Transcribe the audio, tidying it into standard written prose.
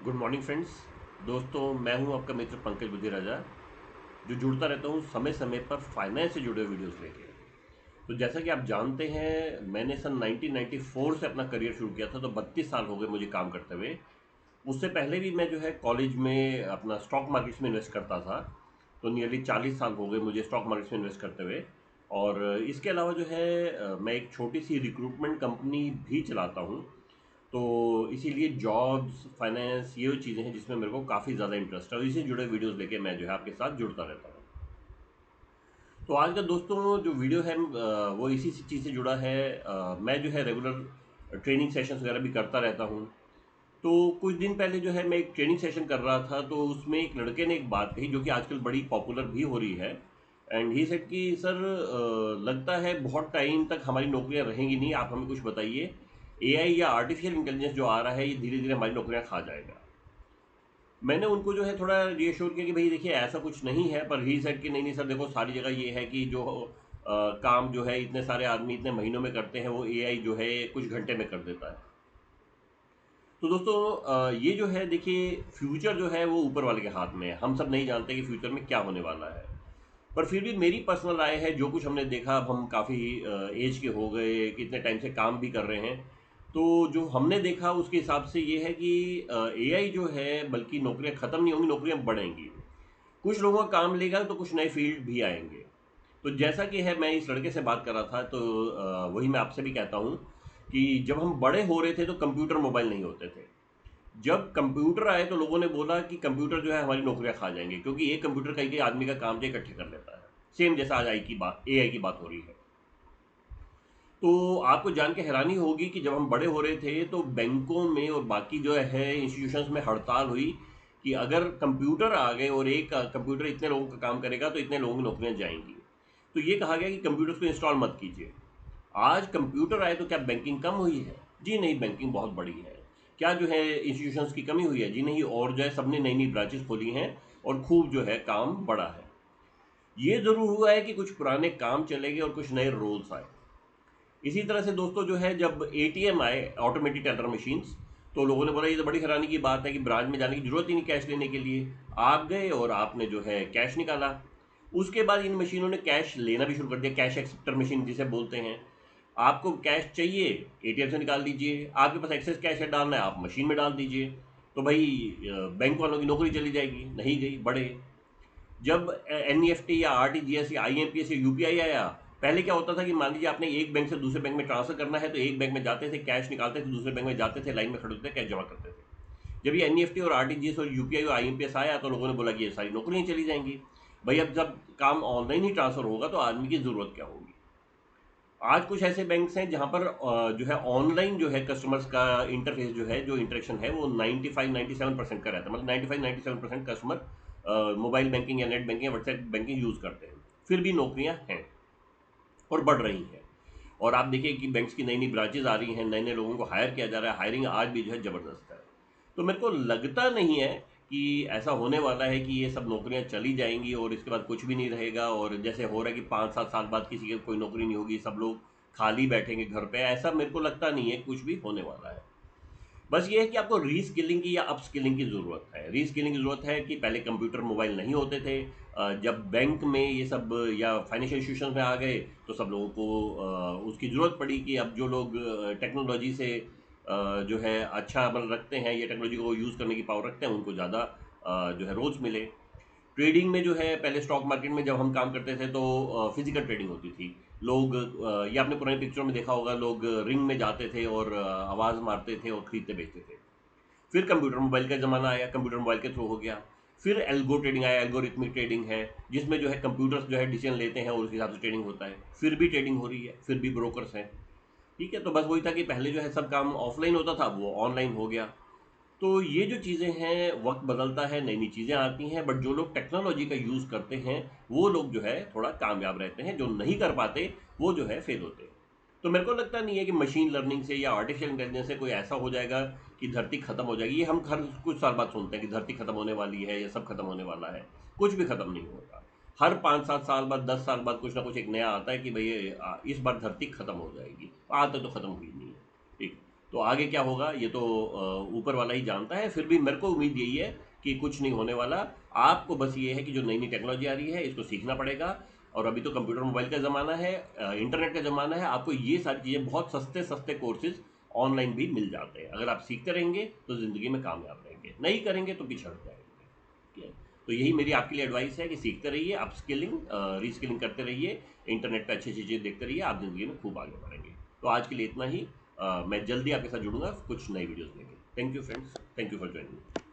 Good morning friends. दोस्तों, मैं हूं आपका मित्र पंकज बुद्धि राजा, जो जुड़ता रहता हूं समय समय पर फाइनेंस से जुड़े वीडियोस लेके। तो जैसा कि आप जानते हैं, मैंने सन 1994 से अपना करियर शुरू किया था, तो 32 साल हो गए मुझे काम करते हुए। उससे पहले भी मैं जो है कॉलेज में अपना स्टॉक मार्केट्स में इन्वेस्ट करता था। तो नियरली 40 साल हो गए मुझे स्टॉक मार्केट्स में इन्वेस्ट करते हुए। और इसके अलावा जो है मैं एक छोटी सी रिक्रूटमेंट कंपनी भी चलाता हूँ। तो इसीलिए जॉब्स, फाइनेंस, ये वो चीज़ें हैं जिसमें मेरे को काफ़ी ज़्यादा इंटरेस्ट है, और इसी से जुड़े वीडियोस लेके मैं जो है आपके साथ जुड़ता रहता हूँ। तो आज का दोस्तों जो वीडियो है वो इसी चीज़ से जुड़ा है। मैं जो है रेगुलर ट्रेनिंग सेशंस वगैरह भी करता रहता हूँ। तो कुछ दिन पहले जो है मैं एक ट्रेनिंग सेशन कर रहा था, तो उसमें एक लड़के ने एक बात कही जो कि आजकल बड़ी पॉपुलर भी हो रही है। एंड ही सेड कि सर, लगता है बहुत टाइम तक हमारी नौकरियां रहेंगी नहीं, आप हमें कुछ बताइए। एआई या आर्टिफिशियल इंटेलिजेंस जो आ रहा है, ये धीरे धीरे हमारी नौकरियां खा जाएगा। मैंने उनको जो है थोड़ा रिएश्योर किया कि भाई देखिए, ऐसा कुछ नहीं है। पर ही सेड कि नहीं नहीं सर, देखो सारी जगह ये है कि जो काम जो है इतने सारे आदमी इतने महीनों में करते हैं, वो एआई जो है कुछ घंटे में कर देता है। तो दोस्तों, ये जो है देखिए, फ्यूचर जो है वो ऊपर वाले के हाथ में है। हम सब नहीं जानते कि फ्यूचर में क्या होने वाला है। पर फिर भी मेरी पर्सनल राय है, जो कुछ हमने देखा, अब हम काफ़ी एज के हो गए, कितने टाइम से काम भी कर रहे हैं। तो जो हमने देखा उसके हिसाब से ये है कि एआई जो है, बल्कि नौकरियां ख़त्म नहीं होंगी, नौकरियां बढ़ेंगी। कुछ लोगों का काम लेगा तो कुछ नए फील्ड भी आएंगे। तो जैसा कि है, मैं इस लड़के से बात कर रहा था, तो वही मैं आपसे भी कहता हूँ कि जब हम बड़े हो रहे थे तो कंप्यूटर मोबाइल नहीं होते थे। जब कंप्यूटर आए तो लोगों ने बोला कि कंप्यूटर जो है हमारी नौकरियां खा जाएंगे, क्योंकि एक कंप्यूटर कई कई आदमी का काम जो है इकट्ठे कर लेता है। सेम जैसा आज आई की बात, एआई की बात हो रही है। तो आपको जान के हैरानी होगी कि जब हम बड़े हो रहे थे तो बैंकों में और बाकी जो है इंस्टीट्यूशंस में हड़ताल हुई कि अगर कंप्यूटर आ गए और एक कंप्यूटर इतने लोगों का काम करेगा तो इतने लोगों की नौकरियां जाएंगी। तो ये कहा गया कि कंप्यूटर्स को इंस्टॉल मत कीजिए। आज कंप्यूटर आए तो क्या बैंकिंग कम हुई है? जी नहीं, बैंकिंग बहुत बड़ी है। क्या जो है इंस्टीट्यूशंस की कमी हुई है? जी नहीं, और जो है सबने नई नई ब्रांचेस खोली हैं और खूब जो है काम बढ़ा है। ये ज़रूर हुआ है कि कुछ पुराने काम चले गए और कुछ नए रोल्स आए। इसी तरह से दोस्तों जो है, जब एटीएम आए, ऑटोमेटिक टेलर मशीन्स, तो लोगों ने बोला ये तो बड़ी हैरानी की बात है कि ब्रांच में जाने की जरूरत ही नहीं कैश लेने के लिए। आप गए और आपने जो है कैश निकाला। उसके बाद इन मशीनों ने कैश लेना भी शुरू कर दिया, कैश एक्सेप्टर मशीन जिसे बोलते हैं। आपको कैश चाहिए, एटीएम से निकाल दीजिए। आपके पास एक्सेस कैश है डालना है, आप मशीन में डाल दीजिए। तो भाई, बैंक वालों की नौकरी चली जाएगी? नहीं गई, बढ़े। जब एनईएफटी या आरटीजीएस या आईएमपीएस या यूपीआई आया, पहले क्या होता था कि मान लीजिए आपने एक बैंक से दूसरे बैंक में ट्रांसफर करना है, तो एक बैंक में जाते थे, कैश निकालते थे, दूसरे बैंक में जाते थे, लाइन में खड़े होते थे, कैश जमा करते थे। जब ये एनईएफटी और आरटीजीएस और यूपीआई और आईएमपीएस आया, तो लोगों ने बोला कि ये सारी नौकरियां चली जाएंगी। भाई, अब जब काम ऑनलाइन ही ट्रांसफर होगा तो आदमी की ज़रूरत क्या होगी? आज कुछ ऐसे बैंक्स हैं जहां पर जो है ऑनलाइन जो है कस्टमर्स का इंटरफेस जो है, जो इंटरेक्शन है, वो 95-97% का रहता है। मतलब 95-97% कस्टमर मोबाइल बैंकिंग या नेट बैंकिंग या व्हाट्सएप बैंकिंग यूज़ करते हैं। फिर भी नौकरियां हैं और बढ़ रही हैं। और आप देखिए कि बैंक्स की नई नई ब्रांचेज आ रही हैं, नए नए लोगों को हायर किया जा रहा है। हायरिंग आज भी जो है ज़बरदस्त है। तो मेरे को लगता नहीं है कि ऐसा होने वाला है कि ये सब नौकरियां चली जाएंगी और इसके बाद कुछ भी नहीं रहेगा, और जैसे हो रहा है कि 5-7 साल बाद किसी की कोई नौकरी नहीं होगी, सब लोग खाली बैठेंगे घर पे। ऐसा मेरे को लगता नहीं है कुछ भी होने वाला है। बस ये है कि आपको रीस्किलिंग की या अपस्किलिंग की ज़रूरत है। रीस्किलिंग की ज़रूरत है कि पहले कंप्यूटर मोबाइल नहीं होते थे। जब बैंक में ये सब या फाइनेंशियल इंस्टीट्यूशन में आ गए, तो सब लोगों को उसकी ज़रूरत पड़ी कि अब जो लोग टेक्नोलॉजी से जो है अच्छा अमल रखते हैं, या टेक्नोलॉजी को यूज़ करने की पावर रखते हैं, उनको ज़्यादा जो है रोल्स मिले। ट्रेडिंग में जो है, पहले स्टॉक मार्केट में जब हम काम करते थे तो फिजिकल ट्रेडिंग होती थी। लोग ये आपने पुरानी पिक्चरों में देखा होगा, लोग रिंग में जाते थे और आवाज़ मारते थे और खरीदते बेचते थे। फिर कंप्यूटर मोबाइल का ज़माना आया, कंप्यूटर मोबाइल के थ्रू हो गया। फिर एल्गो ट्रेडिंग आया, एल्गोरिथमिक ट्रेडिंग है, जिसमें जो है कंप्यूटर्स जो है डिसीजन लेते हैं और उस हिसाब से ट्रेडिंग होता है। फिर भी ट्रेडिंग हो रही है, फिर भी ब्रोकर्स हैं। ठीक है, तो बस वही था कि पहले जो है सब काम ऑफलाइन होता था, वो ऑनलाइन हो गया। तो ये जो चीज़ें हैं, वक्त बदलता है, नई नई चीज़ें आती हैं, बट जो लोग टेक्नोलॉजी का यूज़ करते हैं, वो लोग जो है थोड़ा कामयाब रहते हैं। जो नहीं कर पाते, वो जो है फेल होते हैं। तो मेरे को लगता नहीं है कि मशीन लर्निंग से या आर्टिफिशियल इंटेलिजेंस से कोई ऐसा हो जाएगा कि धरती खत्म हो जाएगी। ये हम हर कुछ साल बाद सुनते हैं कि धरती खत्म होने वाली है, या सब खत्म होने वाला है। कुछ भी खत्म नहीं होगा। हर 5-7 साल बाद, 10 साल बाद कुछ ना कुछ एक नया आता है कि भाई इस बार धरती खत्म हो जाएगी। आज तक तो खत्म हुई नहीं है। ठीक। तो आगे क्या होगा ये तो ऊपर वाला ही जानता है। फिर भी मेरे को उम्मीद यही है कि कुछ नहीं होने वाला। आपको बस ये है कि जो नई नई टेक्नोलॉजी आ रही है इसको सीखना पड़ेगा। और अभी तो कंप्यूटर मोबाइल का ज़माना है, इंटरनेट का ज़माना है, आपको ये सारी चीज़ें बहुत सस्ते सस्ते कोर्सेज ऑनलाइन भी मिल जाते हैं। अगर आप सीखते रहेंगे तो ज़िंदगी में कामयाब रहेंगे, नहीं करेंगे तो पिछड़ जाएंगे। ठीक है? तो यही मेरी आपके लिए एडवाइस है कि सीखते रहिए, अपस्किलिंग रीस्किलिंग करते रहिए, इंटरनेट पे अच्छी अच्छी चीज़ें देखते रहिए, आप ज़िंदगी में खूब आगे बढ़ेंगे। तो आज के लिए इतना ही। मैं जल्दी आपके साथ जुड़ूंगा कुछ नई वीडियोज़ लेके। Thank you friends, thank you for joining.